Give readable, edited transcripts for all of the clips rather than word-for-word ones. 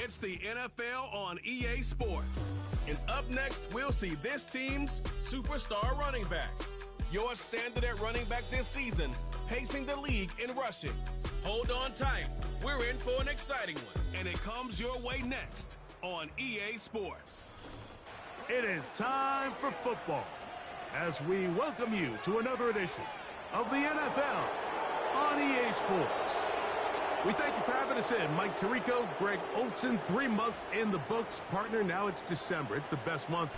It's the NFL on EA Sports. And up next, we'll see this team's superstar running back. Your standard at running back this season, pacing the league in rushing. Hold on tight. We're in for an exciting one. And it comes your way next on EA Sports. It is time for football as we welcome you to another edition of the NFL on EA Sports. We thank you for having us in. Mike Tirico, Greg Olson, 3 months in the books. Partner, now it's December. It's the best month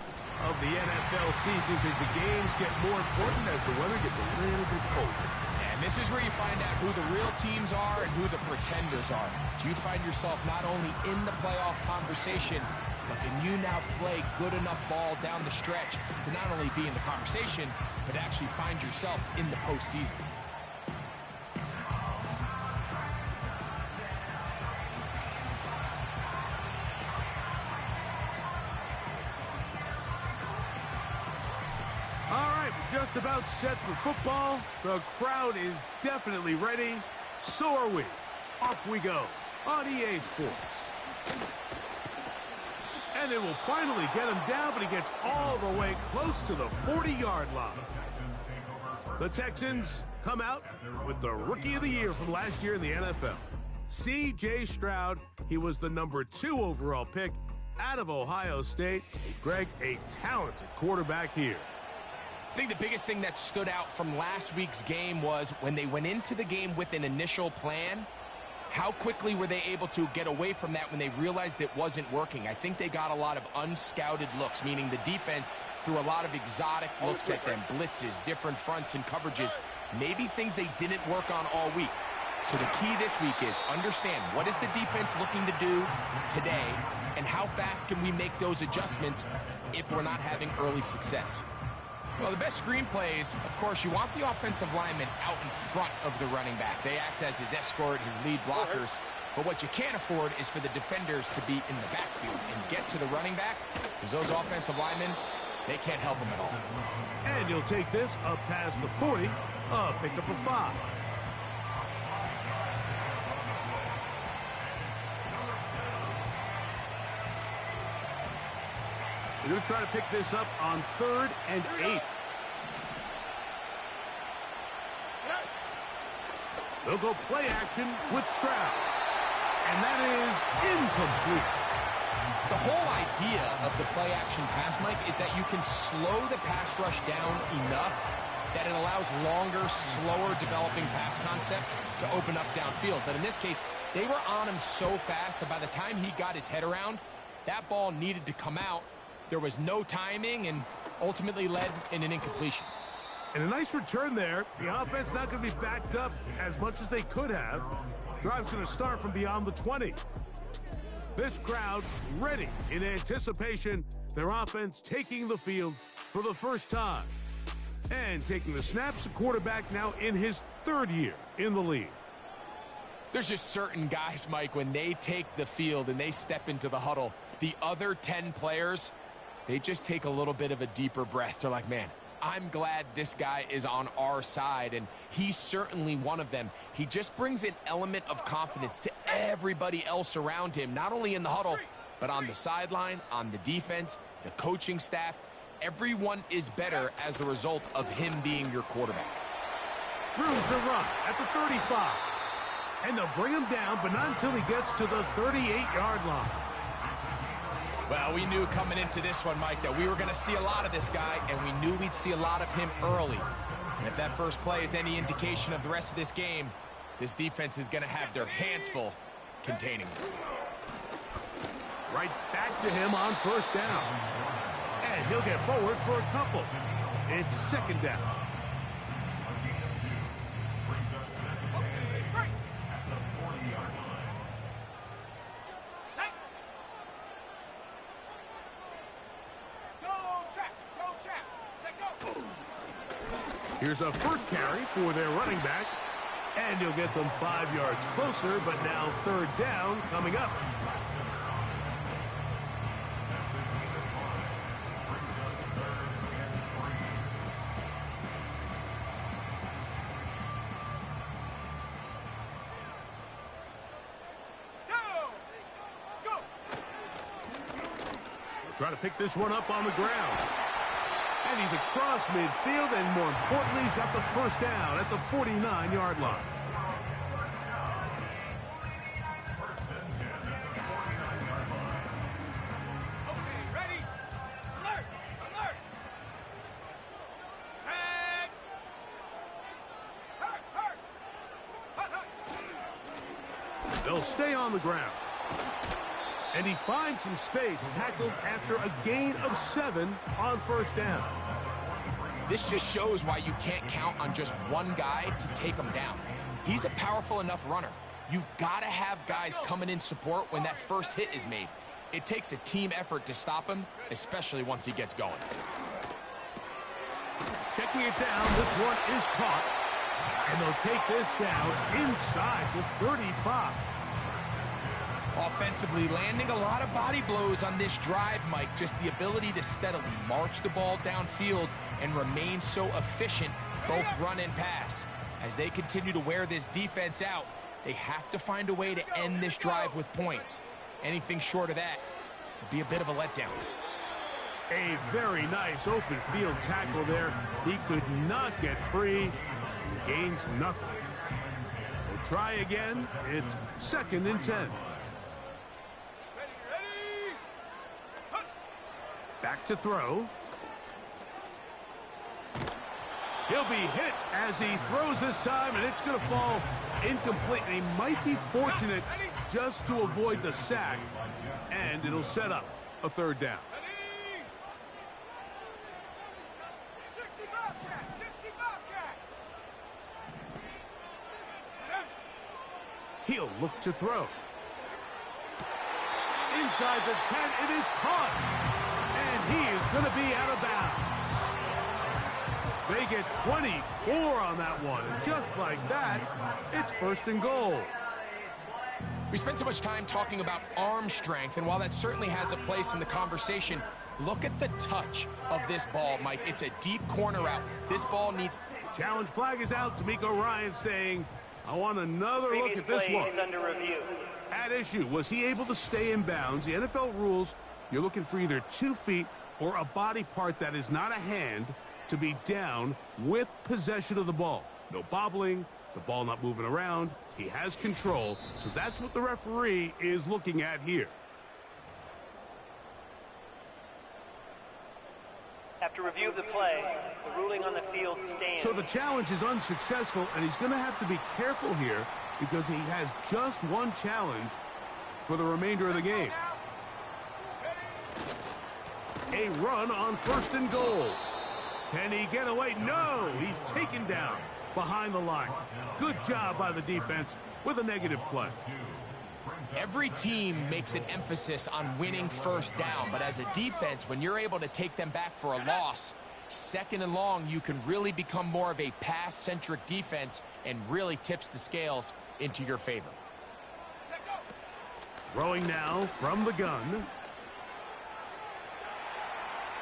of the NFL season because the games get more important as the weather gets a little bit colder. And this is where you find out who the real teams are and who the pretenders are. You find yourself not only in the playoff conversation, but can you now play good enough ball down the stretch to not only be in the conversation, but actually find yourself in the postseason? Just about set for football. The crowd is definitely ready. So are we. Off we go on EA Sports. And they will finally get him down, but he gets all the way close to the 40-yard line. The Texans come out with the Rookie of the Year from last year in the NFL. C.J. Stroud, he was the number 2 overall pick out of Ohio State. Greg, a talented quarterback here. I think the biggest thing that stood out from last week's game was when they went into the game with an initial plan, how quickly were they able to get away from that when they realized it wasn't working? I think they got a lot of unscouted looks, meaning the defense threw a lot of exotic looks at them, blitzes, different fronts and coverages, maybe things they didn't work on all week. So the key this week is understand what is the defense looking to do today and how fast can we make those adjustments if we're not having early success. Well, the best screenplays, of course, you want the offensive lineman out in front of the running back. They act as his escort, his lead blockers. But what you can't afford is for the defenders to be in the backfield and get to the running back, because those offensive linemen, they can't help him at all. And he'll take this up past the 40, pick up a 5. They're going to try to pick this up on 3rd and 8. They'll go play action with Stroud. And that is incomplete. The whole idea of the play action pass, Mike, is that you can slow the pass rush down enough that it allows longer, slower developing pass concepts to open up downfield. But in this case, they were on him so fast that by the time he got his head around, that ball needed to come out. There was no timing and ultimately led in an incompletion. And a nice return there. The offense not going to be backed up as much as they could have. Drive's going to start from beyond the 20. This crowd ready in anticipation. Their offense taking the field for the first time. And taking the snaps, a quarterback now in his 3rd year in the league. There's just certain guys, Mike, when they take the field and they step into the huddle, the other 10 players, they just take a little bit of a deeper breath. They're like, man, I'm glad this guy is on our side, and he's certainly one of them. He just brings an element of confidence to everybody else around him, not only in the huddle, but on the sideline, on the defense, the coaching staff. Everyone is better as the result of him being your quarterback. Room to run at the 35. And they'll bring him down, but not until he gets to the 38-yard line. Well, we knew coming into this one, Mike, that we were going to see a lot of this guy, and we knew we'd see a lot of him early. And if that first play is any indication of the rest of this game, this defense is going to have their hands full containing him. Right back to him on 1st down. And he'll get forward for a couple. It's 2nd down. Here's a first carry for their running back. And he'll get them 5 yards closer, but now 3rd down coming up. Try to pick this one up on the ground. And he's across midfield, and more importantly, he's got the first down at the 49-yard line. They'll stay on the ground. And he finds some space, tackled after a gain of 7 on first down. This just shows why you can't count on just one guy to take him down. He's a powerful enough runner. You gotta have guys coming in support when that first hit is made. It takes a team effort to stop him, especially once he gets going. Checking it down, this one is caught. And they'll take this down inside the 35. Offensively, landing a lot of body blows on this drive, Mike. Just the ability to steadily march the ball downfield and remain so efficient, both run and pass. As they continue to wear this defense out, they have to find a way to end this drive with points. Anything short of that would be a bit of a letdown. A very nice open field tackle there. He could not get free and gains nothing. We'll try again. It's 2nd and 10. Back to throw. He'll be hit as he throws this time, and it's going to fall incomplete. And he might be fortunate just to avoid the sack, and it'll set up a 3rd down. He'll look to throw. Inside the 10, it is caught. And he is going to be out of bounds. They get 24 on that one. And just like that, it's 1st and goal. We spent so much time talking about arm strength, and while that certainly has a place in the conversation, look at the touch of this ball, Mike. It's a deep corner route. This ball needs... Challenge flag is out. D'Amico Ryan saying, I want another look at this one. Under review. At issue, was he able to stay in bounds? The NFL rules, you're looking for either 2 feet or a body part that is not a hand to be down with possession of the ball. No bobbling, the ball not moving around. He has control, so that's what the referee is looking at here. After review of the play, the ruling on the field stands. So the challenge is unsuccessful, and he's going to have to be careful here because he has just one challenge for the remainder of the game. A run on 1st and goal. Can he get away? No, he's taken down behind the line. Good job by the defense with a negative play. Every team makes an emphasis on winning first down, but as a defense, when you're able to take them back for a loss, 2nd and long, you can really become more of a pass-centric defense and really tips the scales into your favor. Throwing now from the gun.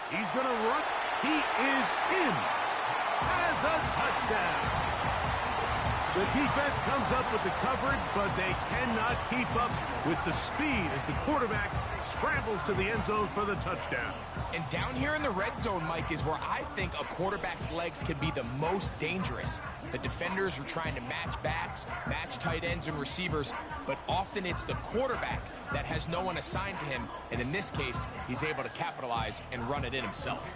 He's going to run. He is in. Has a touchdown. The defense comes up with the coverage, but they cannot keep up with the speed as the quarterback scrambles to the end zone for the touchdown. And down here in the red zone, Mike, is where I think a quarterback's legs can be the most dangerous. The defenders are trying to match backs, match tight ends and receivers, but often it's the quarterback that has no one assigned to him, and in this case, he's able to capitalize and run it in himself.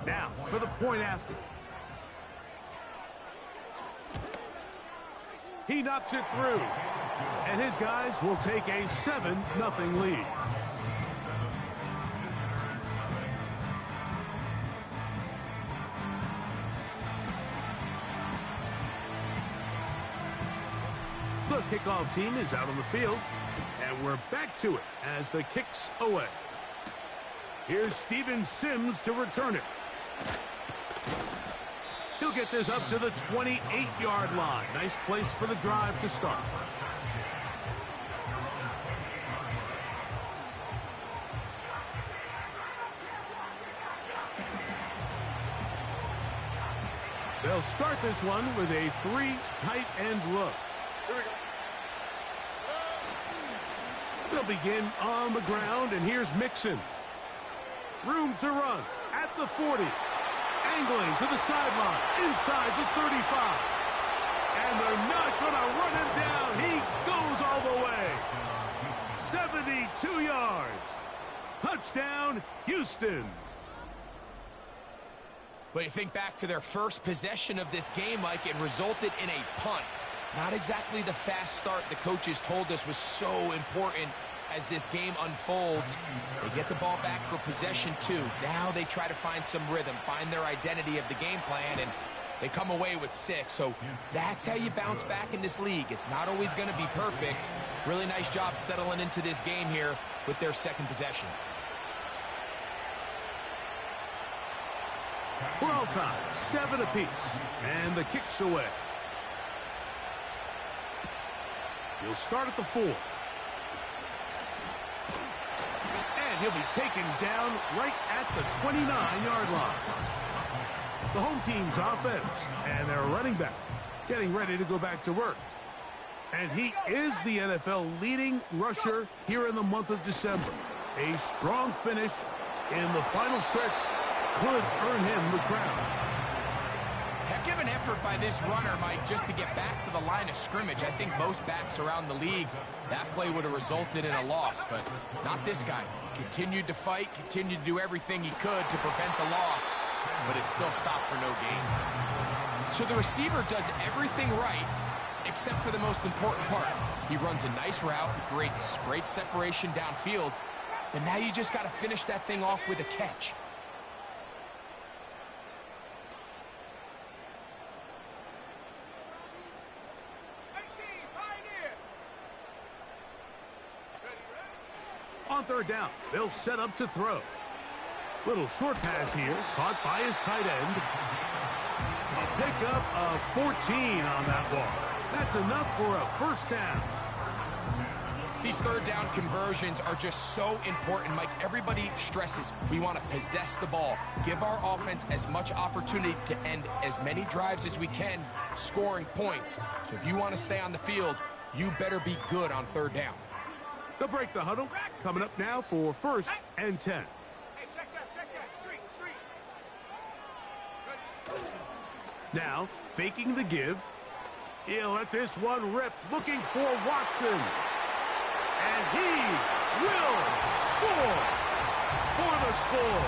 Now, for the point after. He knocks it through, and his guys will take a 7-0 lead. The kickoff team is out on the field, and we're back to it as the kick's away. Here's Steven Sims to return it. He'll get this up to the 28-yard line. Nice place for the drive to start. They'll start this one with a 3 tight end look. They'll begin on the ground, and here's Mixon. Room to run at the 40. Angling to the sideline, inside the 35. And they're not going to run him down. He goes all the way. 72 yards. Touchdown, Houston. But you think back to their first possession of this game, Mike, it resulted in a punt. Not exactly the fast start the coaches told us was so important as this game unfolds. They get the ball back for possession 2. Now they try to find some rhythm, find their identity of the game plan, and they come away with 6. So that's how you bounce back in this league. It's not always going to be perfect. Really nice job settling into this game here with their second possession. We're all tied, 7 apiece, and the kick's away. He'll start at the 4. And he'll be taken down right at the 29-yard line. The home team's offense and their running back getting ready to go back to work. And he is the NFL leading rusher here in the month of December. A strong finish in the final stretch could earn him the crown. Heck of an effort by this runner, Mike, just to get back to the line of scrimmage. I think most backs around the league, that play would have resulted in a loss, but not this guy. Continued to fight, continued to do everything he could to prevent the loss, but it still stopped for no gain. So the receiver does everything right, except for the most important part. He runs a nice route, creates great separation downfield, but now you just got to finish that thing off with a catch. On third down, they'll set up to throw. Little short pass here, caught by his tight end. A pickup of 14 on that ball. That's enough for a first down. These third down conversions are just so important, Mike. Everybody stresses we want to possess the ball, give our offense as much opportunity to end as many drives as we can, scoring points. So if you want to stay on the field, you better be good on third down. They'll break the huddle. Coming up now for 1st and 10. Hey, check that. Street. Now, faking the give. He'll let this one rip, looking for Watson. And he will score for the score.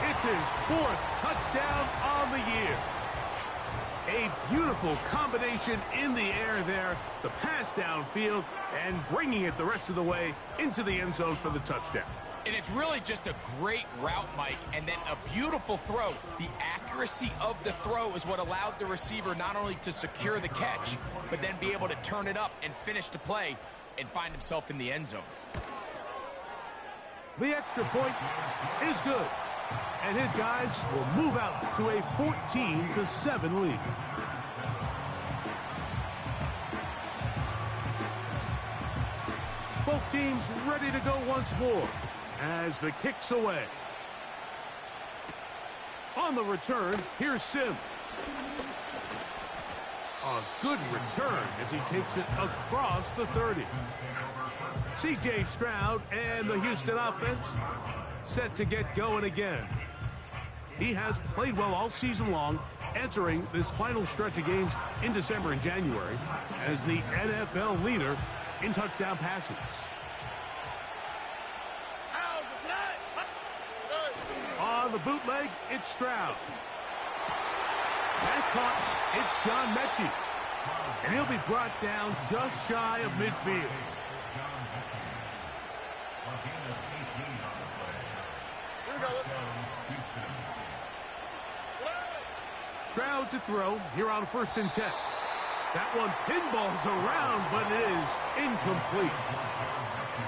It's his 4th touchdown on the year. A beautiful combination in the air there. The pass downfield and bringing it the rest of the way into the end zone for the touchdown. And it's really just a great route, Mike, and then a beautiful throw. The accuracy of the throw is what allowed the receiver not only to secure the catch, but then be able to turn it up and finish the play and find himself in the end zone. The extra point is good. And his guys will move out to a 14-7 lead. Both teams ready to go once more as the kick's away. On the return, here's Sim. A good return as he takes it across the 30. C.J. Stroud and the Houston offense set to get going again. He has played well all season long, entering this final stretch of games in December and January as the NFL leader in touchdown passes. On the bootleg, it's Stroud. Pass caught, it's John Mechie. And he'll be brought down just shy of midfield. Stroud to throw here on 1st and 10. That one pinballs around, but it is incomplete.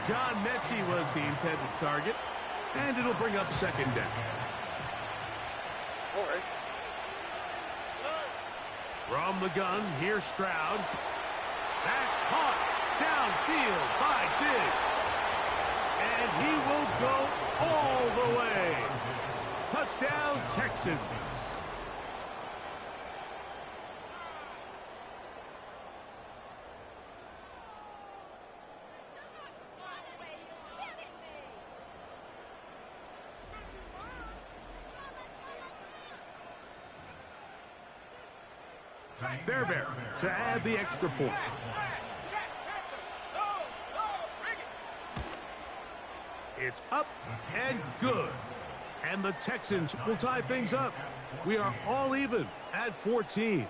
John Mechie was the intended target, and it'll bring up 2nd down. From the gun, here's Stroud. That's caught downfield by Diggs. And he will go all the way. Touchdown, Texans. Fairbairn to add the extra point. It's up and good. And the Texans will tie things up. We are all even at 14.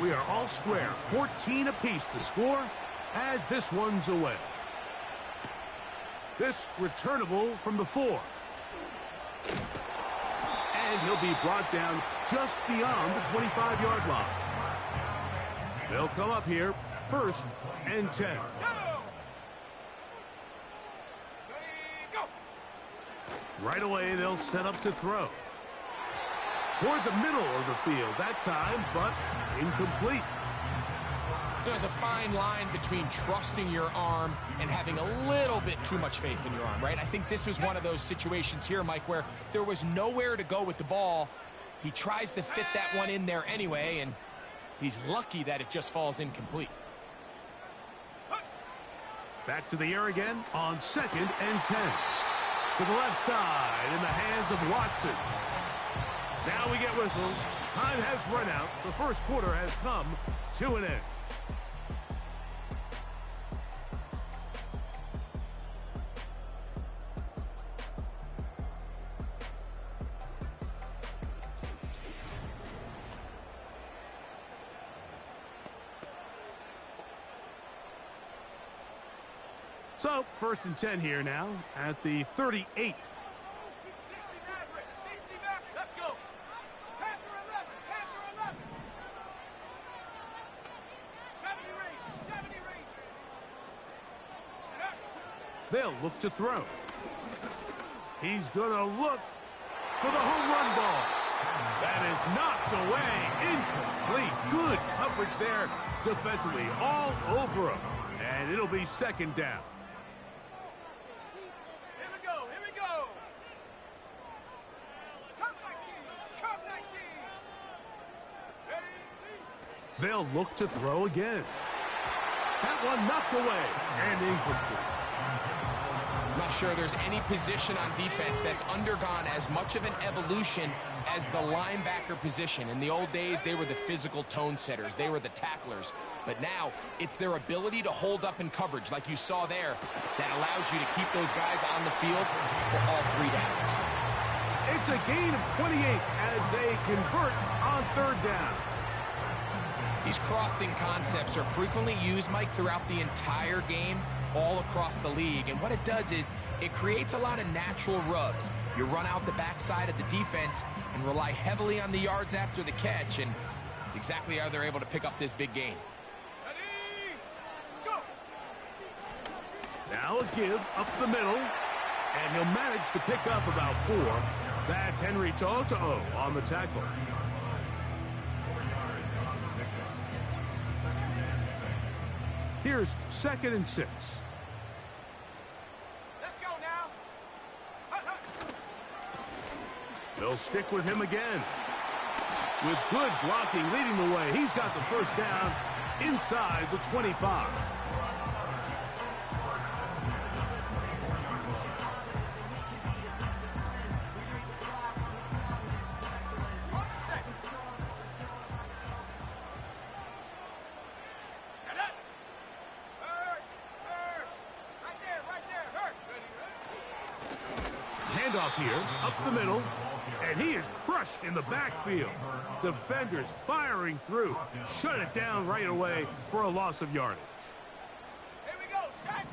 We are all square. 14 apiece the score as this one's away. This returnable from the 4. And he'll be brought down just beyond the 25-yard line. They'll come up here, 1st and 10. Right away, they'll set up to throw. Toward the middle of the field that time, but incomplete. There's a fine line between trusting your arm and having a little bit too much faith in your arm, right? I think this was one of those situations here, Mike, where there was nowhere to go with the ball. He tries to fit that one in there anyway, and he's lucky that it just falls incomplete. Back to the air again on 2nd and 10. To the left side in the hands of Watson. Now we get whistles. Time has run out. The first quarter has come to an end. So, 1st and 10 here now at the 38. Let's go. Panther 11. Panther 11. 70 range. 70 range. They'll look to throw. He's going to look for the home run ball. That is knocked away. Incomplete. Good coverage there defensively. All over him. And it'll be 2nd down. They'll look to throw again. That one knocked away and incomplete. I'm not sure there's any position on defense that's undergone as much of an evolution as the linebacker position. In the old days, they were the physical tone setters. They were the tacklers. But now, it's their ability to hold up in coverage, like you saw there, that allows you to keep those guys on the field for all 3 downs. It's a gain of 28 as they convert on 3rd down. These crossing concepts are frequently used, Mike, throughout the entire game, all across the league. And what it does is it creates a lot of natural rubs. You run out the backside of the defense and rely heavily on the yards after the catch, and it's exactly how they're able to pick up this big gain. Now a give up the middle, and he'll manage to pick up about 4. That's Henry Toto on the tackle. Here's 2nd and 6. Let's go now. They'll stick with him again. With good blocking leading the way, he's got the 1st down inside the 25. Handoff here, up the middle, and he is crushed in the backfield. Defenders firing through. Shut it down right away for a loss of yardage. Here we go, set.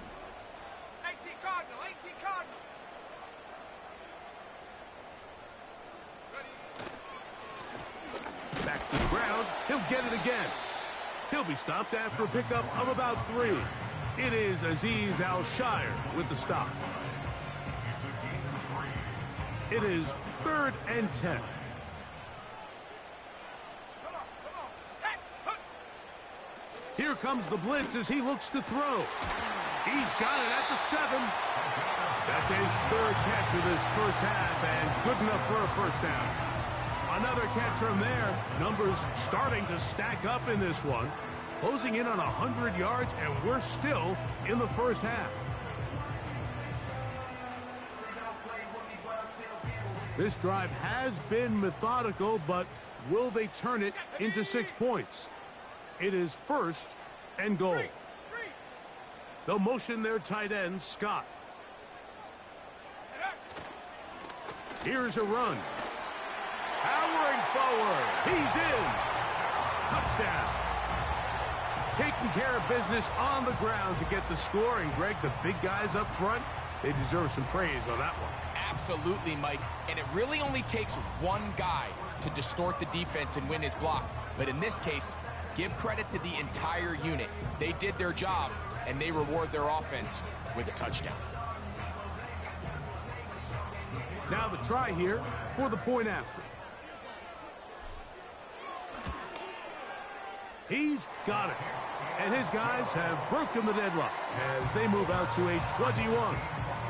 18 Cardinal, 18 Cardinal. Ready. Back to the ground. He'll get it again. He'll be stopped after a pickup of about 3. It is Azeez Al-Shire with the stop. It is 3rd and 10. Come on, set. Here comes the blitz as he looks to throw. He's got it at the 7. That's his 3rd catch of this first half, and good enough for a 1st down. Another catch from there. Numbers starting to stack up in this one. Closing in on 100 yards, and we're still in the first half. This drive has been methodical, but will they turn it into 6 points? It is 1st and goal. They'll motion their tight end, Scott. Here's a run. Powering forward. He's in. Touchdown. Taking care of business on the ground to get the score. And, Greg, the big guys up front, they deserve some praise on that one. Absolutely, Mike. And it really only takes one guy to distort the defense and win his block. But in this case, give credit to the entire unit. They did their job, and they reward their offense with a touchdown. Now the try here for the point after. He's got it. And his guys have broken the deadlock as they move out to a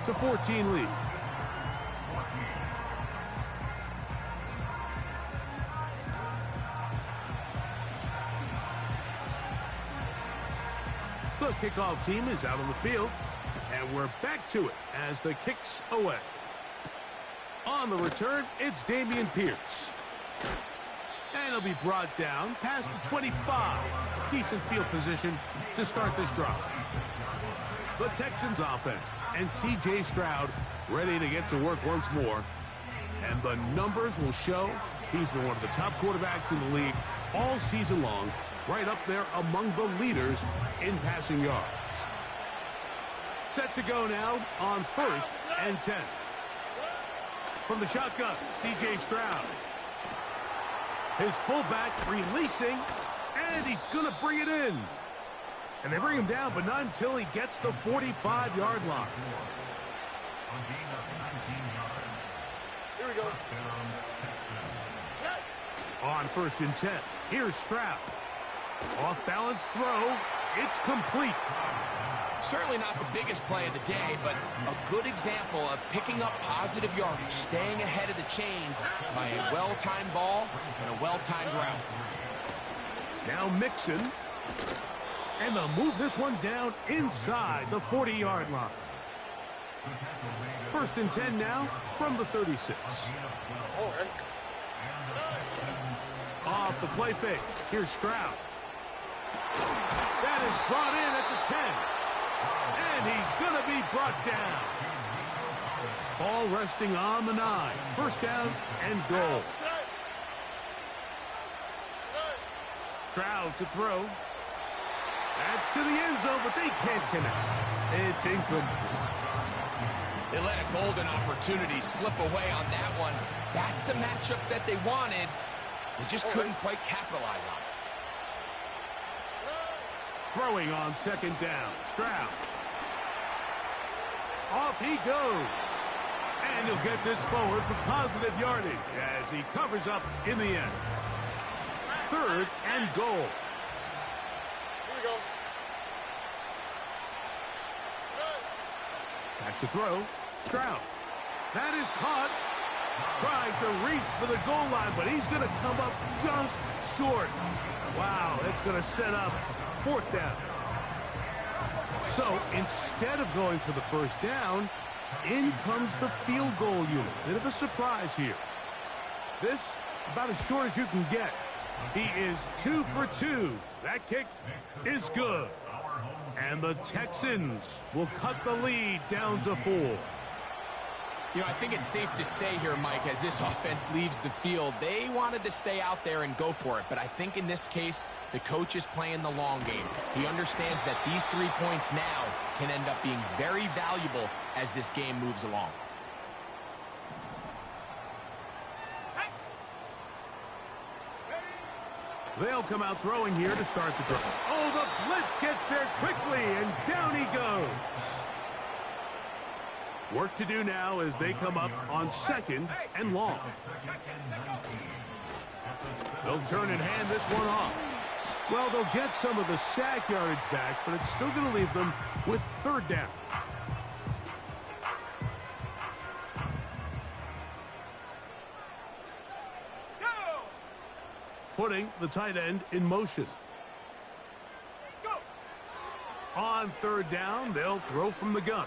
21-14 lead. The kickoff team is out on the field, and we're back to it as the kick's away. On the return, it's Dameon Pierce. And he'll be brought down past the 25. Decent field position to start this drive. The Texans offense and C.J. Stroud ready to get to work once more. And the numbers will show he's been one of the top quarterbacks in the league all season long, right up there among the leaders in passing yards. Set to go now on 1st and 10. From the shotgun, C.J. Stroud. His fullback releasing, and he's going to bring it in. And they bring him down, but not until he gets the 45-yard line. Here we go. On 1st and 10, here's Stroud. Off-balance throw. It's complete. Certainly not the biggest play of the day, but a good example of picking up positive yardage, staying ahead of the chains by a well-timed ball and a well-timed route. Now Mixon. And they'll move this one down inside the 40-yard line. 1st and 10 now from the 36. Off the play fake. Here's Stroud. That is brought in at the 10. And he's going to be brought down. Ball resting on the 9. 1st down and goal. Stroud to throw. That's to the end zone, but they can't connect. It's incomplete. They let a golden opportunity slip away on that one. That's the matchup that they wanted. They just couldn't quite capitalize on it. Throwing on 2nd down. Stroud. Off he goes. And he'll get this forward for positive yardage as he covers up in the end. 3rd and goal. Here we go. Back to throw. Stroud. That is caught. Trying to reach for the goal line, but he's going to come up just short. Wow, it's going to set up 4th down. So instead of going for the 1st down, in comes the field goal unit. Bit of a surprise here. This about as short as you can get. He is 2 for 2. That kick is good. And the Texans will cut the lead down to 4. You know, I think it's safe to say here, Mike, as this offense leaves the field, they wanted to stay out there and go for it. But I think in this case, the coach is playing the long game. He understands that these 3 points now can end up being very valuable as this game moves along. They'll come out throwing here to start the drive. Oh, the blitz gets there quickly, and down he goes. Work to do now as they come up on 2nd and long. They'll turn and hand this one off. Well, they'll get some of the sack yardage back, but it's still going to leave them with 3rd down. Putting the tight end in motion. On 3rd down, they'll throw from the gun.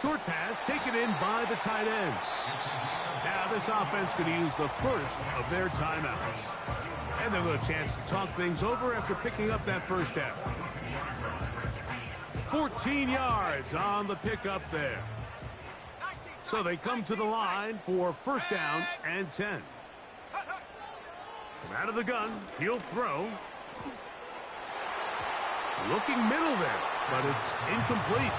Short pass taken in by the tight end. this offense going to use the first of their timeouts. And they'll get a chance to talk things over after picking up that first down. 14 yards on the pickup there. So they come to the line for first down and 10. From out of the gun, he'll throw. Looking middle there, but it's incomplete.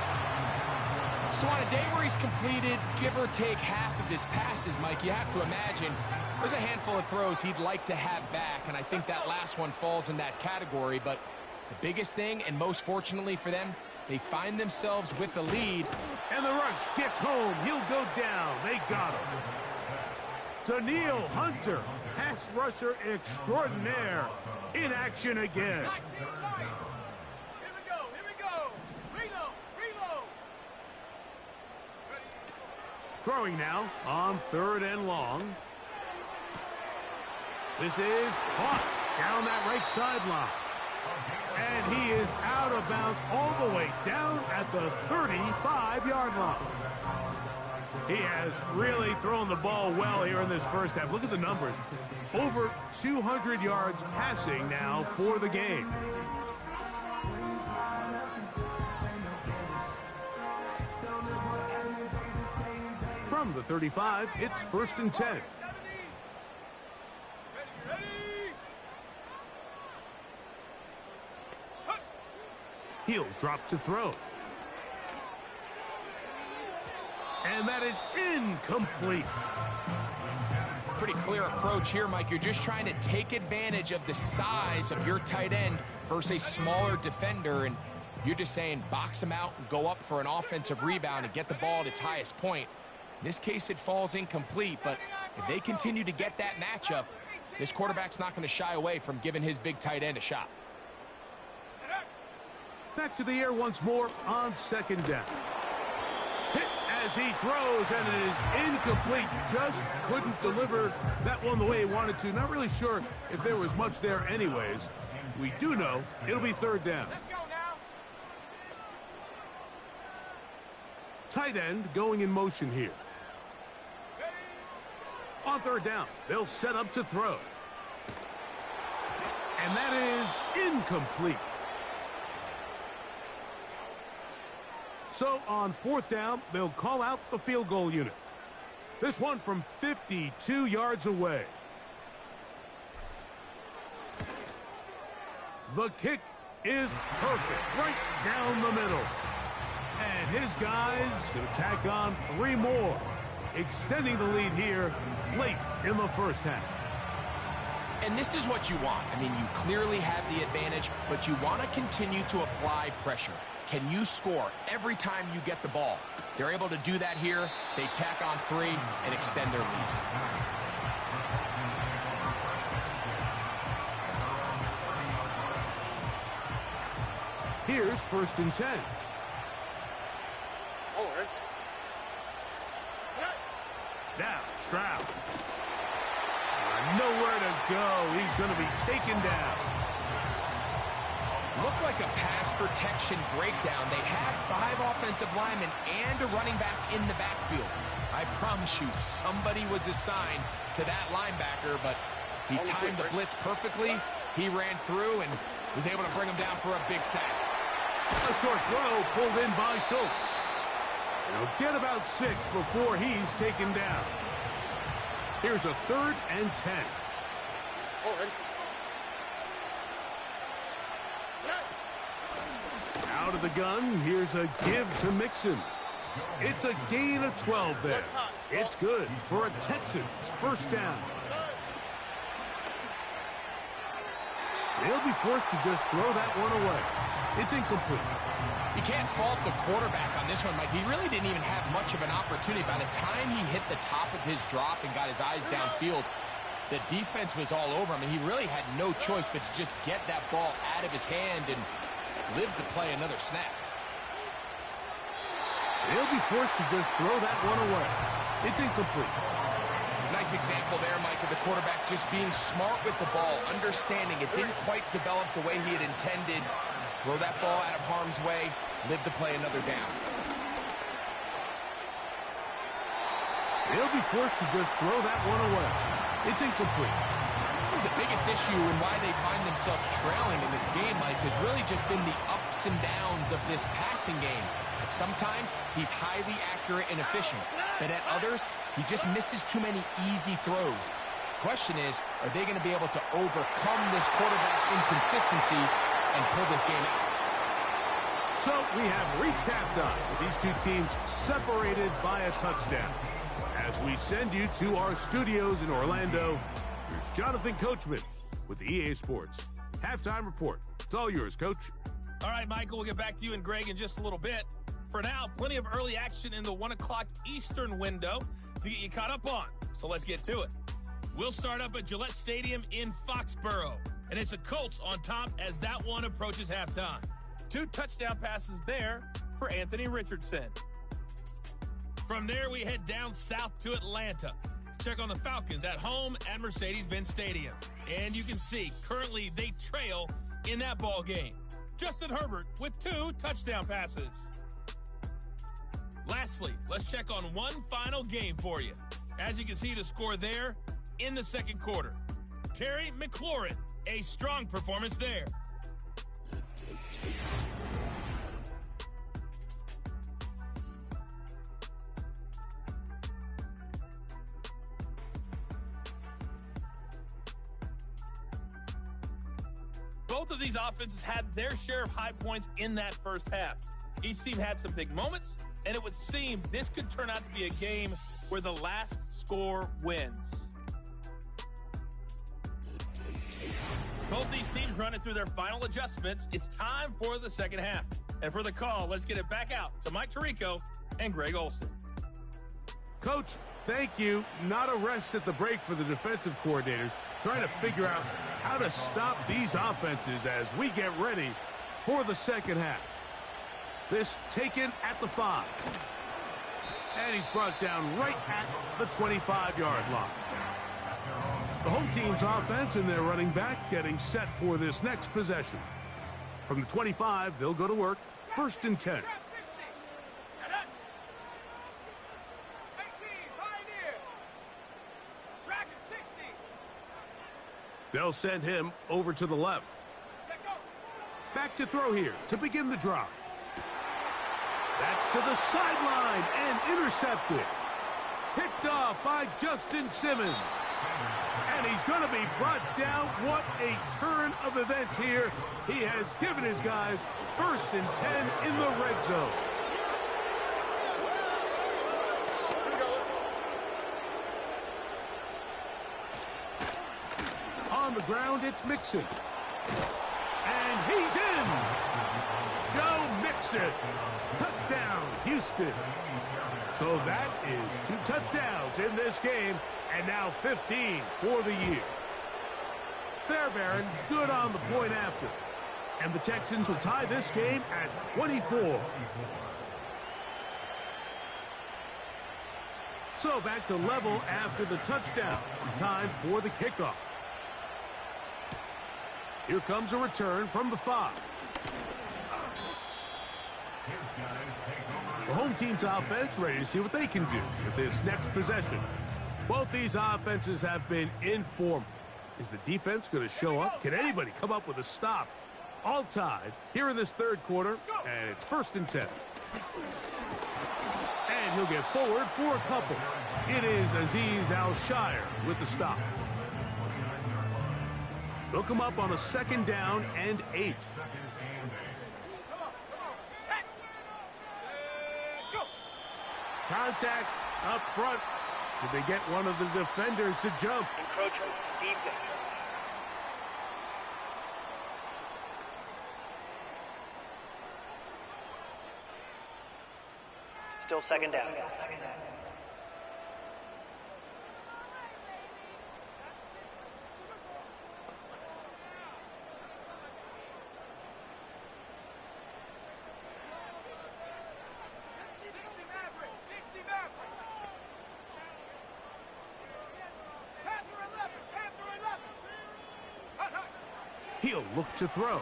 So on a day where he's completed, give or take half of his passes, Mike, you have to imagine there's a handful of throws he'd like to have back, and I think that last one falls in that category. But the biggest thing, and most fortunately for them, they find themselves with a lead. And the rush gets home. He'll go down. They got him. Daniil Hunter, pass rusher extraordinaire, in action again. Here we go. Reload. Throwing now on 3rd and long. This is caught down that right sideline. And he is out of bounds all the way down at the 35-yard line. He has really thrown the ball well here in this first half. Look at the numbers. Over 200 yards passing now for the game. From the 35, it's 1st and 10. He'll drop to throw. And that is incomplete. Pretty clear approach here, Mike. You're just trying to take advantage of the size of your tight end versus a smaller defender, and you're just saying box him out and go up for an offensive rebound and get the ball at its highest point. In this case, it falls incomplete, but if they continue to get that matchup, this quarterback's not going to shy away from giving his big tight end a shot. Back to the air once more on 2nd down. Hit as he throws, and it is incomplete. Just couldn't deliver that one the way he wanted to. Not really sure if there was much there anyways. We do know it'll be 3rd down. Let's go now. Tight end going in motion here. On 3rd down, they'll set up to throw. And that is incomplete. So on 4th down, they'll call out the field goal unit. This one from 52 yards away. The kick is perfect, right down the middle. And his guys going to tack on 3 more, extending the lead here late in the first half. And this is what you want. I mean, you clearly have the advantage, but you want to continue to apply pressure. Can you score every time you get the ball? They're able to do that here. They tack on 3 and extend their lead. Here's 1st and 10. Now, Stroud. Nowhere to go. He's going to be taken down. Looked like a pass protection breakdown. They had 5 offensive linemen and a running back in the backfield. I promise you, somebody was assigned to that linebacker, but he timed the blitz perfectly. He ran through and was able to bring him down for a big sack. A short throw pulled in by Schultz. He'll get about 6 before he's taken down. Here's a 3rd and 10. Out of the gun, here's a give to Mixon. It's a gain of 12 there. It's good for a Texans first down. They'll be forced to just throw that one away. It's incomplete. You can't fault the quarterback on this one, Mike. He really didn't even have much of an opportunity. By the time he hit the top of his drop and got his eyes downfield, the defense was all over him, and he really had no choice but to just get that ball out of his hand and live to play another snap. They'll be forced to just throw that one away. It's incomplete. Nice example there, Mike, of the quarterback just being smart with the ball, understanding it didn't quite develop the way he had intended. Throw that ball out of harm's way, live to play another down. They'll be forced to just throw that one away. It's incomplete. I think the biggest issue and why they find themselves trailing in this game, Mike, has really just been the ups and downs of this passing game. At sometimes, he's highly accurate and efficient, but at others, he just misses too many easy throws. Question is, are they going to be able to overcome this quarterback inconsistency and pull this game out? So we have reached halftime with these two teams separated by a touchdown. As we send you to our studios in Orlando, here's Jonathan Coachman with the EA Sports Halftime Report. It's all yours, Coach. All right, Michael, we'll get back to you and Greg in just a little bit. For now, plenty of early action in the 1 o'clock Eastern window to get you caught up on. So let's get to it. We'll start up at Gillette Stadium in Foxborough. And it's the Colts on top as that one approaches halftime. 2 touchdown passes there for Anthony Richardson. From there, we head down south to Atlanta. Check on the Falcons at home at Mercedes-Benz Stadium. And you can see, currently, they trail in that ball game. Justin Herbert with 2 touchdown passes. Lastly, let's check on one final game for you. As you can see the score there in the second quarter. Terry McLaurin, a strong performance there. Both of these offenses had their share of high points in that first half. Each team had some big moments, and it would seem this could turn out to be a game where the last score wins. Both these teams running through their final adjustments. It's time for the second half. And for the call, let's get it back out to Mike Tirico and Greg Olson. Coach, thank you. Not a rest at the break for the defensive coordinators, trying to figure out how to stop these offenses as we get ready for the second half. This taken at the 5. And he's brought down right at the 25-yard line. The home team's offense and their running back getting set for this next possession. From the 25, they'll go to work. 1st and 10. They'll send him over to the left. Back to throw here to begin the drive. That's to the sideline and intercepted. Picked off by Justin Simmons. And he's going to be brought down. What a turn of events here. He has given his guys 1st and 10 in the red zone. On the ground, it's Mixon. And he's in. Joe Mixon. Touchdown, Houston. So that is 2 touchdowns in this game, and now 15 for the year. Fairbairn good on the point after. And the Texans will tie this game at 24. So back to level after the touchdown. Time for the kickoff. Here comes a return from the 5. The home team's offense ready to see what they can do with this next possession. Both these offenses have been in form. Is the defense going to show up? Can anybody come up with a stop? All tied here in this third quarter, and it's 1st and 10. And he'll get forward for a couple. It is Azeez Al-Shire with the stop. They'll come up on a 2nd down and 8. Contact up front. Did they get one of the defenders to jump? Encroachment, defense. Still 2nd down. He'll look to throw.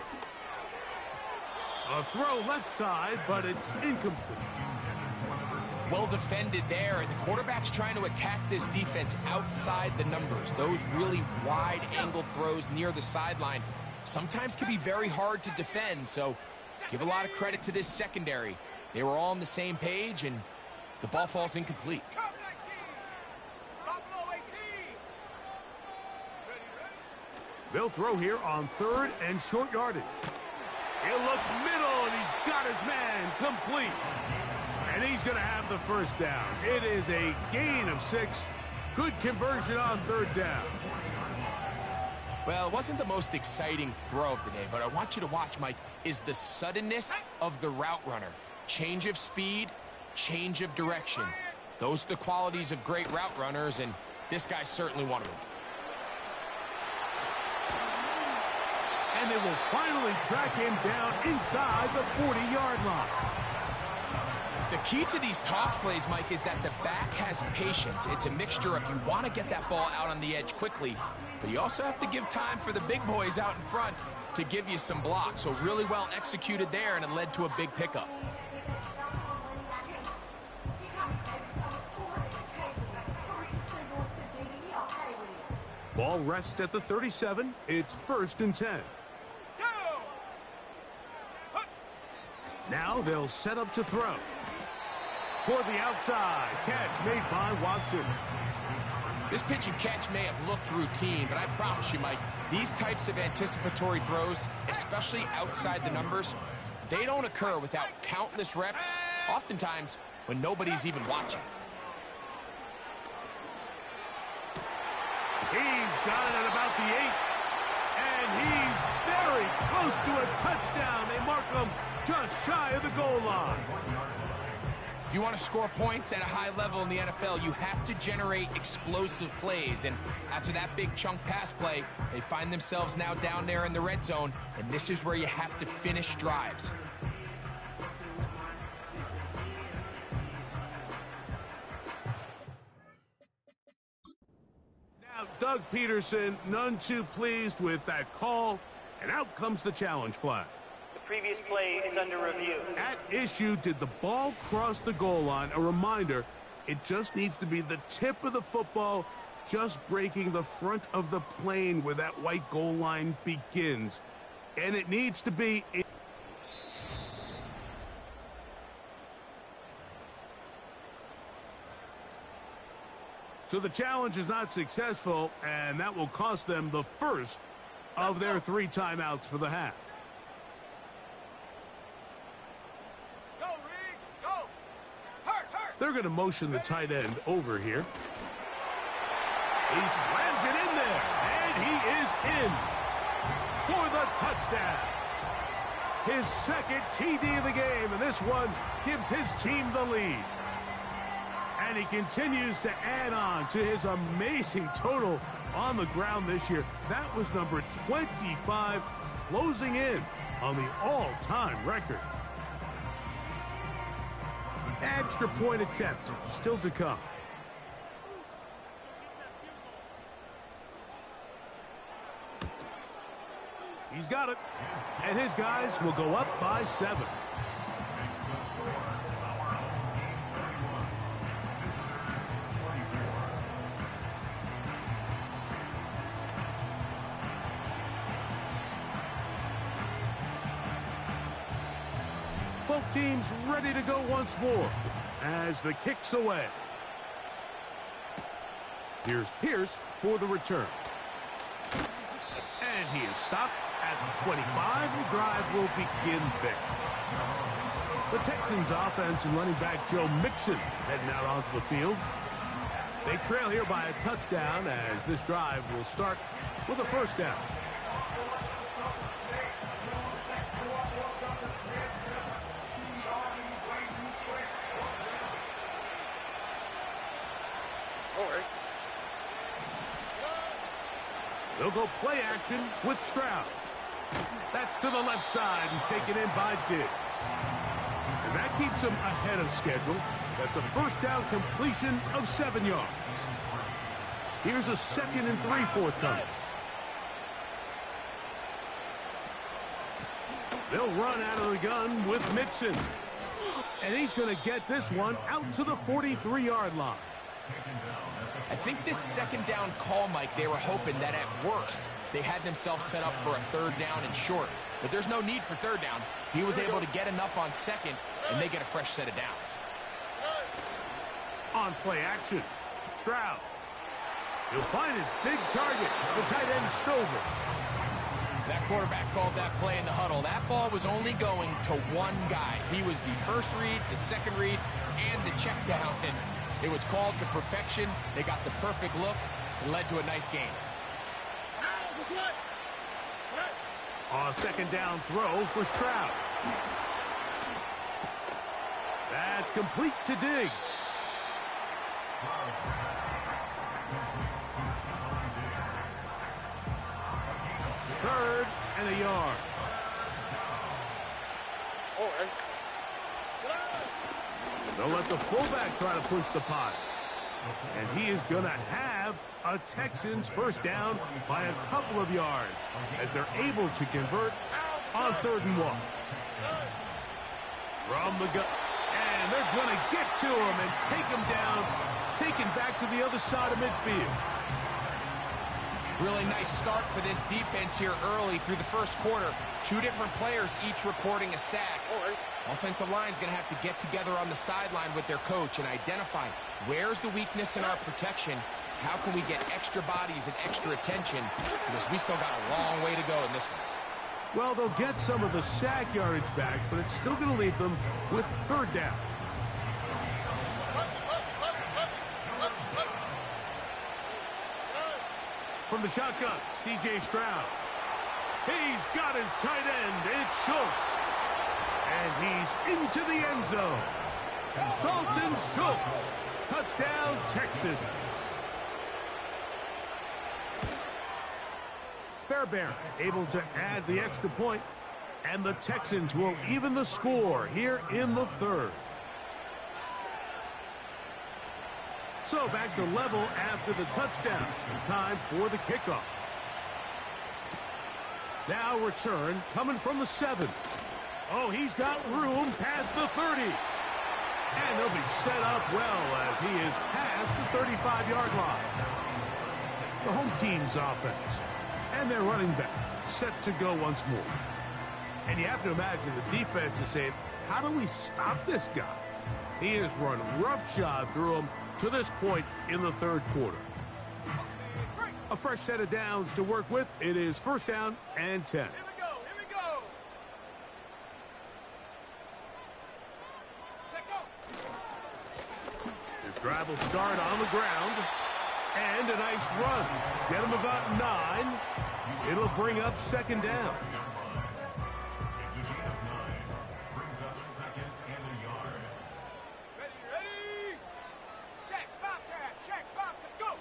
A throw left side, but it's incomplete. Well defended there, and the quarterback's trying to attack this defense outside the numbers. Those really wide angle throws near the sideline sometimes can be very hard to defend, so give a lot of credit to this secondary. They were all on the same page, and the ball falls incomplete. They'll throw here on 3rd and short yardage. He'll look middle, and he's got his man complete. And he's going to have the first down. It is a gain of 6. Good conversion on 3rd down. Well, it wasn't the most exciting throw of the day, but I want you to watch, Mike, is the suddenness of the route runner. Change of speed, change of direction. Those are the qualities of great route runners, and this guy's certainly one of them. And they will finally track him down inside the 40-yard line. The key to these toss plays, Mike, is that the back has patience. It's a mixture of you want to get that ball out on the edge quickly, but you also have to give time for the big boys out in front to give you some blocks. So really well executed there, and it led to a big pickup. Ball rests at the 37. It's 1st and 10. Now they'll set up to throw. Toward the outside. Catch made by Watson. This pitch and catch may have looked routine, but I promise you, Mike, these types of anticipatory throws, especially outside the numbers, they don't occur without countless reps, oftentimes when nobody's even watching. He's got it at about the 8. And he's very close to a touchdown. They mark him just shy of the goal line. If you want to score points at a high level in the NFL, you have to generate explosive plays. And after that big chunk pass play, they find themselves now down there in the red zone, and this is where you have to finish drives. Now, Doug Peterson, none too pleased with that call, and out comes the challenge flag. The previous play is under review. At issue, did the ball cross the goal line? A reminder, it just needs to be the tip of the football, just breaking the front of the plane where that white goal line begins. And it needs to be... So the challenge is not successful, and that will cost them the first of their 3 timeouts for the half. Go, Reed, go! Hurt! They're going to motion the tight end over here. He slams it in there, and he is in for the touchdown. His second TD of the game, and this one gives his team the lead. And he continues to add on to his amazing total on the ground this year. That was number 25, closing in on the all-time record. Extra point attempt still to come. He's got it. And his guys will go up by 7. Both teams ready to go once more as the kick's away. Here's Pierce for the return. And he is stopped at the 25. The drive will begin there. The Texans offense and running back Joe Mixon heading out onto the field. They trail here by a touchdown as this drive will start with a first down. They'll go play action with Stroud. That's to the left side and taken in by Diggs. And that keeps him ahead of schedule. That's a first down completion of 7 yards. Here's a 2nd and 3 forthcoming. They'll run out of the gun with Mixon. And he's going to get this one out to the 43-yard line. I think this second down call, Mike, they were hoping that at worst they had themselves set up for a third down and short. But there's no need for third down. He was able to get enough on second, and they get a fresh set of downs. On play action, Stroud. He'll find his big target, the tight end Stover. That quarterback called that play in the huddle. That ball was only going to one guy. He was the first read, the second read, and the check down. And it was called to perfection. They got the perfect look. It led to a nice game. A second down throw for Stroud. That's complete to Diggs. Third and a yard. They'll let the fullback try to push the pot. And he is going to have a Texans first down by a couple of yards as they're able to convert on 3rd and 1. From the gut. And they're going to get to him and take him down, taken back to the other side of midfield. Really nice start for this defense here early through the first quarter. 2 different players each recording a sack. Offensive line's going to have to get together on the sideline with their coach and identify where's the weakness in our protection. How can we get extra bodies and extra attention? Because we still got a long way to go in this one. Well, they'll get some of the sack yardage back, but it's still going to leave them with 3rd down. From the shotgun, C.J. Stroud. He's got his tight end. It's Schultz. And he's into the end zone. Dalton Schultz. Touchdown, Texans. Fairbairn able to add the extra point, and the Texans will even the score here in the 3rd. So back to level after the touchdown. Time for the kickoff. Now return coming from the 7. Oh, he's got room past the 30. And they'll be set up well as he is past the 35-yard line. The home team's offense. And their running back set to go once more. And you have to imagine the defense is saying, how do we stop this guy? He has run roughshod through him to this point in the 3rd quarter. A fresh set of downs to work with. It is 1st down and 10. Here we go, here we go. Check go. His drive will start on the ground. And a nice run. Get him about 9. It'll bring up 2nd down. Ready? Check, Bobcat, check, Bobcat, go.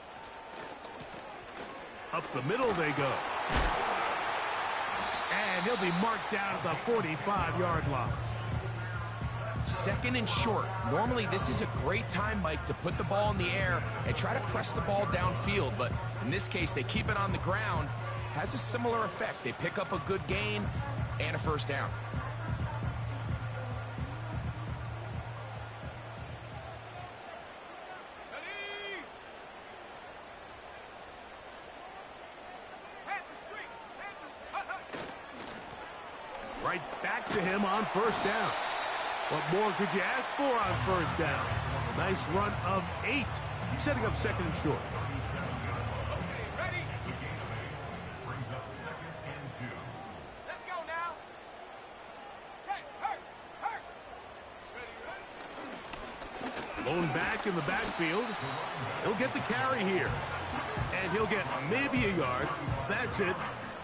Up the middle they go. And he'll be marked down at the 45-yard line. 2nd and short. Normally, this is a great time, Mike, to put the ball in the air and try to press the ball downfield. But in this case, they keep it on the ground. Has a similar effect. They pick up a good gain and a 1st down. Ready? Head the street, hut, hut. Right back to him on 1st down. What more could you ask for on 1st down? Nice run of 8. Setting up 2nd and short. Okay, ready? Let's go now. Check, hurt. Ready? Lone back in the backfield. He'll get the carry here. And he'll get maybe a yard. That's it.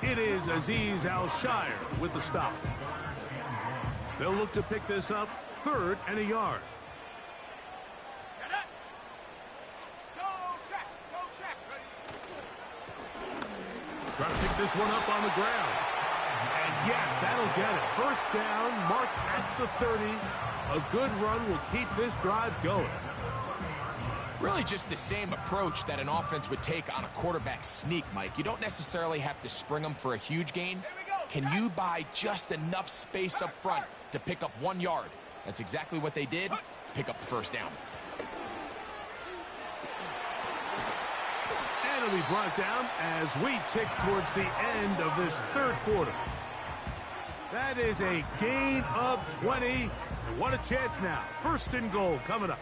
It is Azeez Al-Shire with the stop. They'll look to pick this up 3rd and a yard. Set up. Go check, ready? Trying to pick this one up on the ground. And yes, that'll get it. 1st down, marked at the 30. A good run will keep this drive going. Really just the same approach that an offense would take on a quarterback sneak, Mike. You don't necessarily have to spring them for a huge gain. Can you buy just enough space up front to pick up 1 yard? That's exactly what they did. Pick up the first down. And it'll be brought down as we tick towards the end of this third quarter. That is a gain of 20. And what a chance now. First and goal coming up.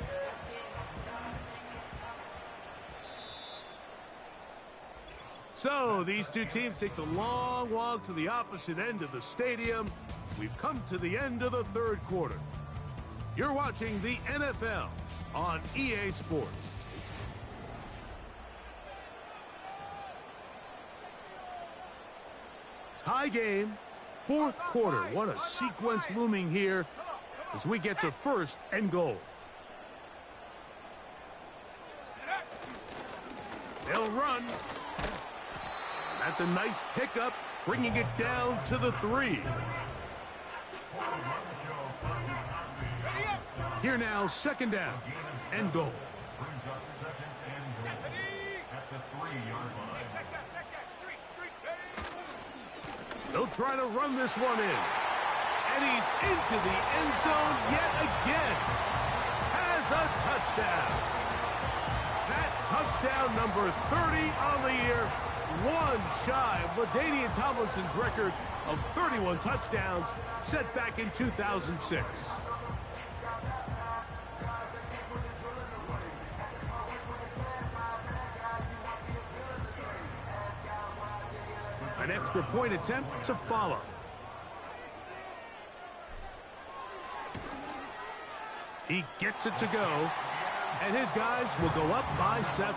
So these two teams take the long walk to the opposite end of the stadium. We've come to the end of the third quarter. You're watching the NFL on EA Sports. Tie game, fourth quarter. What a sequence looming here as we get to first and goal. They'll run. That's a nice pickup, bringing it down to the 3. Here now, second down and goal. They'll try to run this one in. And he's into the end zone yet again. Has a touchdown. That touchdown number 30 on the year. One shy of LaDainian Tomlinson's record of 31 touchdowns set back in 2006. An extra point attempt to follow. He gets it to go, and his guys will go up by 7.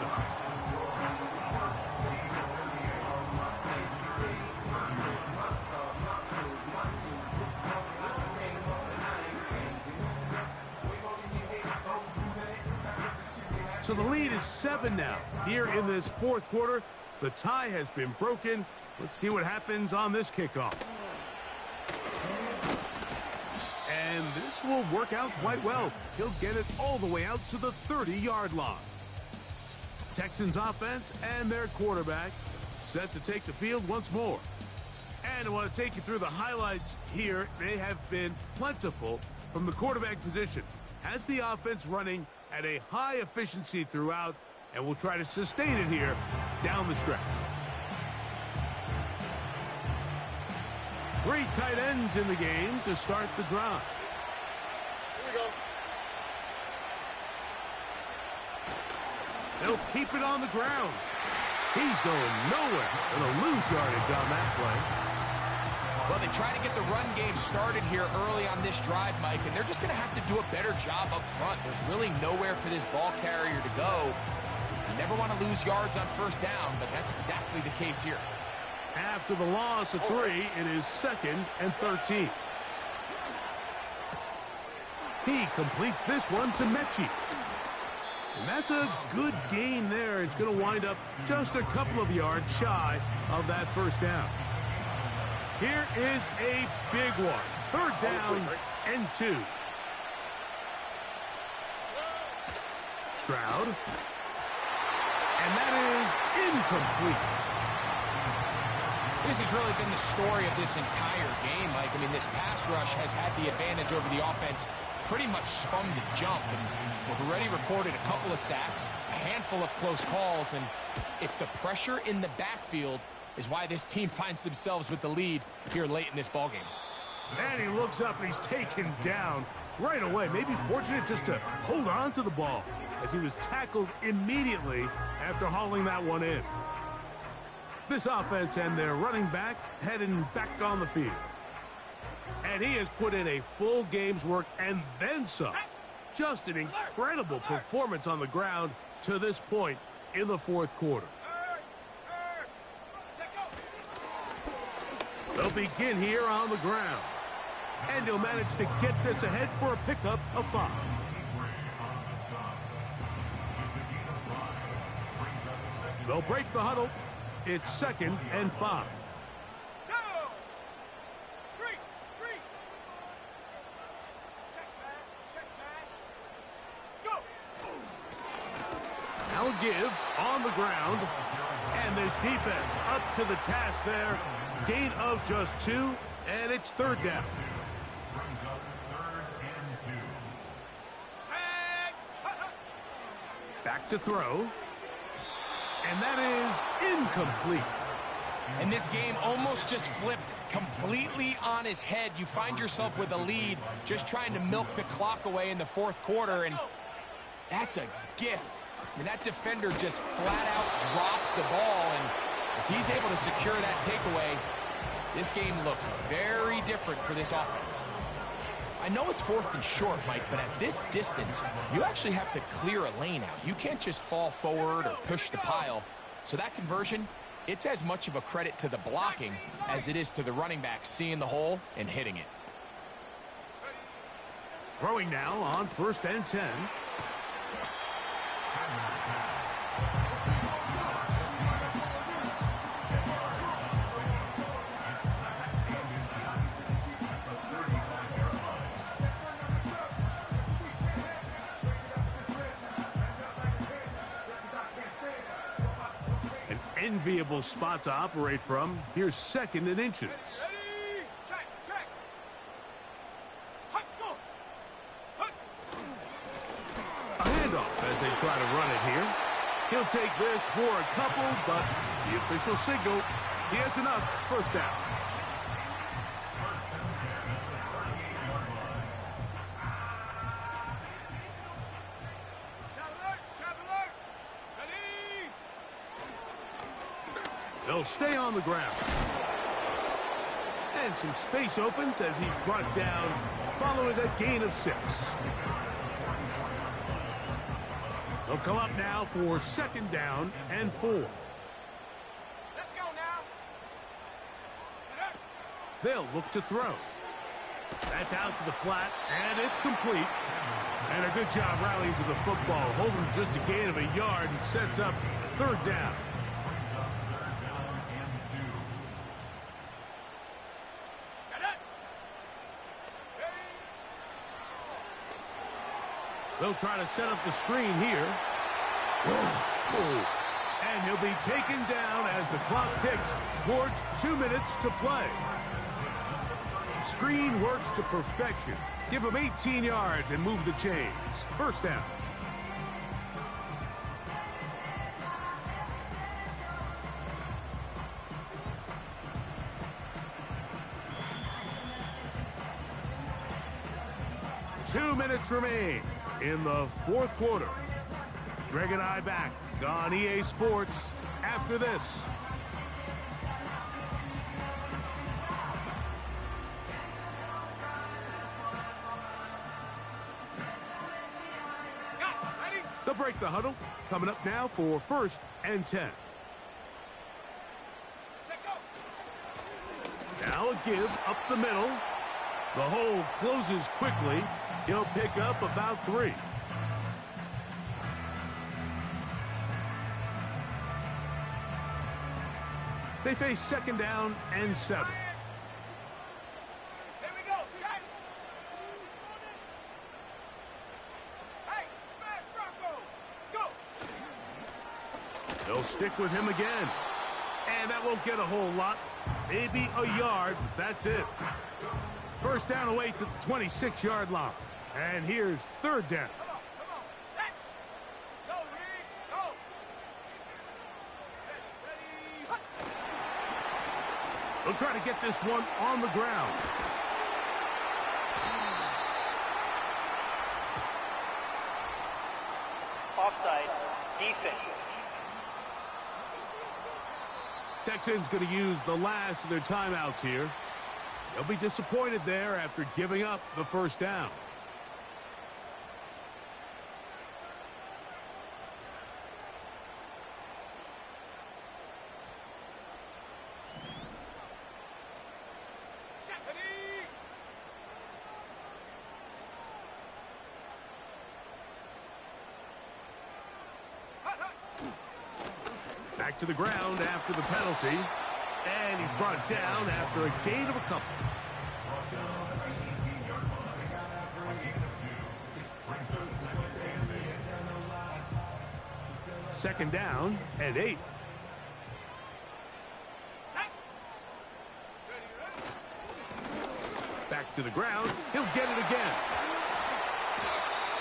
So the lead is 7 now. Here in this fourth quarter, the tie has been broken. Let's see what happens on this kickoff. And this will work out quite well. He'll get it all the way out to the 30-yard line. Texans offense and their quarterback set to take the field once more. And I want to take you through the highlights here. They have been plentiful from the quarterback position. Has the offense running at a high efficiency throughout, and will try to sustain it here down the stretch. 3 tight ends in the game to start the drive. Here we go. They'll keep it on the ground. He's going nowhere. Gonna lose yardage on that play. Well, they try to get the run game started here early on this drive, Mike, and they're just going to have to do a better job up front. There's really nowhere for this ball carrier to go. You never want to lose yards on first down, but that's exactly the case here. After the loss of 3, it is 2nd and 13. He completes this one to Mechie. And that's a good gain there. It's going to wind up just a couple of yards shy of that first down. Here is a big one. 3rd down and 2. Stroud. And that is incomplete. This has really been the story of this entire game, Mike. I mean, this pass rush has had the advantage over the offense pretty much from the jump. And we've already recorded a couple of sacks, a handful of close calls, and it's the pressure in the backfield is why this team finds themselves with the lead here late in this ballgame. And he looks up and he's taken down right away. Maybe fortunate just to hold on to the ball as he was tackled immediately after hauling that one in. This offense and their running back heading back on the field. And he has put in a full game's work and then some. Just an incredible performance on the ground to this point in the fourth quarter. They'll begin here on the ground. And he'll manage to get this ahead for a pickup of 5. They'll break the huddle. It's 2nd and 5. Go! Street! Street! Check smash! Check smash! Go! I'll give on the ground. And this defense up to the task there. Gain of just 2, and it's 3rd down. Back to throw. And that is incomplete. And this game almost just flipped completely on his head. You find yourself with a lead, just trying to milk the clock away in the fourth quarter, and that's a gift. I mean, that defender just flat out drops the ball, and if he's able to secure that takeaway, this game looks very different for this offense. I know it's 4th and short, Mike, but at this distance, you actually have to clear a lane out. You can't just fall forward or push the pile. So that conversion, it's as much of a credit to the blocking as it is to the running back seeing the hole and hitting it. Throwing now on 1st and 10. Enviable spot to operate from. Here's 2nd and inches. Ready? Check, check. Hut, go. Hut. A handoff as they try to run it here. He'll take this for a couple, but the official signal, he has enough. 1st down. They'll stay on the ground. And some space opens as he's brought down following a gain of 6. They'll come up now for 2nd down and 4. Let's go now. They'll look to throw. That's out to the flat, and it's complete. And a good job rallying to the football, holding just a gain of a yard and sets up 3rd down. They'll try to set up the screen here. And he'll be taken down as the clock ticks towards 2 minutes to play. Screen works to perfection. Give him 18 yards and move the chains. 1st down. Two minutes remain in the 4th quarter. Greg and I back on EA Sports after this. They'll break the huddle. Coming up now for 1st and 10. Now a give up the middle. The hole closes quickly. He'll pick up about 3. They face 2nd down and 7. Here we go, set. Hey, smash Bronco. Go. They'll stick with him again. And that won't get a whole lot. Maybe a yard, but that's it. 1st down away to the 26-yard line. And here's 3rd down. Come on, set. Go, Reed, go. Ready. They'll try to get this one on the ground. Offside, defense. Texans going to use the last of their timeouts here. They'll be disappointed there after giving up the 1st down. Back to the ground after the penalty. And he's brought down after a gain of a couple. Second down and 8. Back to the ground. He'll get it again.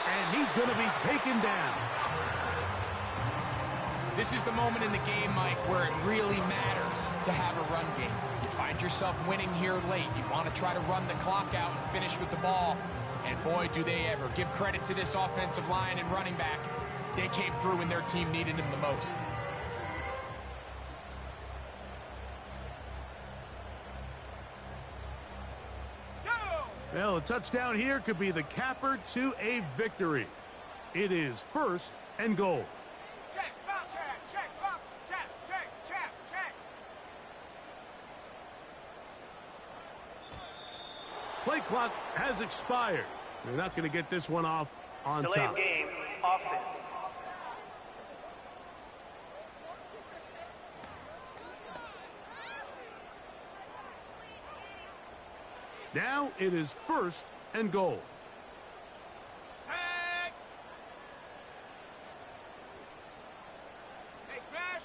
And he's going to be taken down. This is the moment in the game, Mike, where it really matters to have a run game. You find yourself winning here late. You want to try to run the clock out and finish with the ball. And boy, do they ever. Give credit to this offensive line and running back. They came through when their team needed them the most. Well, a touchdown here could be the capper to a victory. It is 1st and goal. Check, Bobcat, check, Bob, check, check, check, check. Play clock has expired. They're not going to get this one off on Delay top. of game, offense. Now it is 1st and goal. Set. Hey, smash.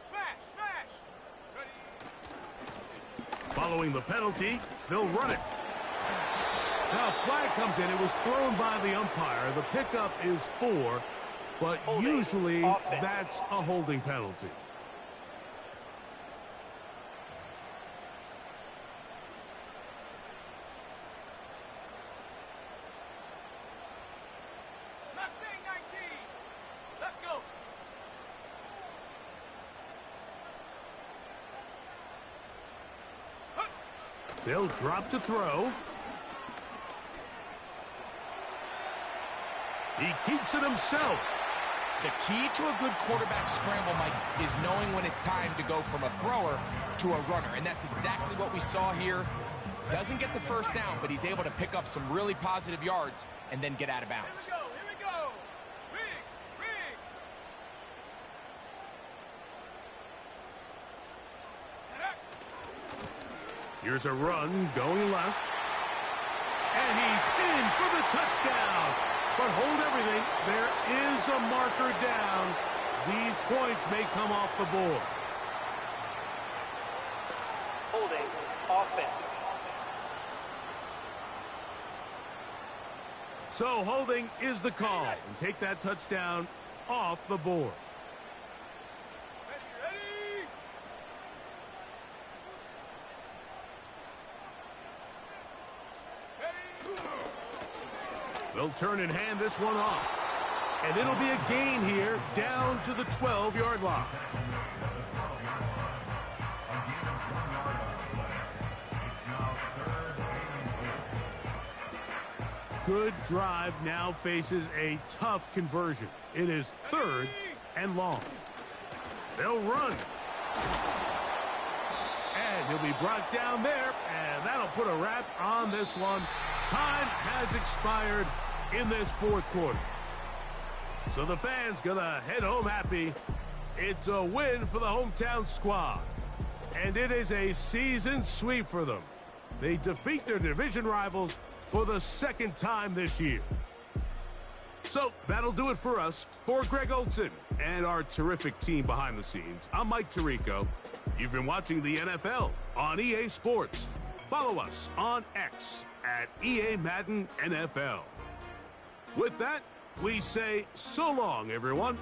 Smash, smash. Ready. Following the penalty, they'll run it. Now a flag comes in. It was thrown by the umpire. The pickup is 4, but Holding. usually Offense. that's a holding penalty. Mustang 19. Let's go. They'll drop to throw. He keeps it himself. The key to a good quarterback scramble, Mike, is knowing when it's time to go from a thrower to a runner. And that's exactly what we saw here. Doesn't get the first down, but he's able to pick up some really positive yards and then get out of bounds. Here we go. Riggs, Riggs. Here's a run going left. And he's in for the touchdown. But hold everything. There is a marker down. These points may come off the board. Holding, offense. So holding is the call. And take that touchdown off the board. Ready, ready. They'll turn and hand this one off. And it'll be a gain here down to the 12-yard line. Good drive now faces a tough conversion. It is 3rd and long. They'll run. And he'll be brought down there, and that'll put a wrap on this one. Time has expired in this 4th quarter. So the fans gonna head home happy. It's a win for the hometown squad. And it is a season sweep for them. They defeat their division rivals for the 2nd time this year. So that'll do it for us. For Greg Olson and our terrific team behind the scenes, I'm Mike Tirico. You've been watching the NFL on EA Sports. Follow us on X at EA Madden NFL. With that, we say so long, everyone.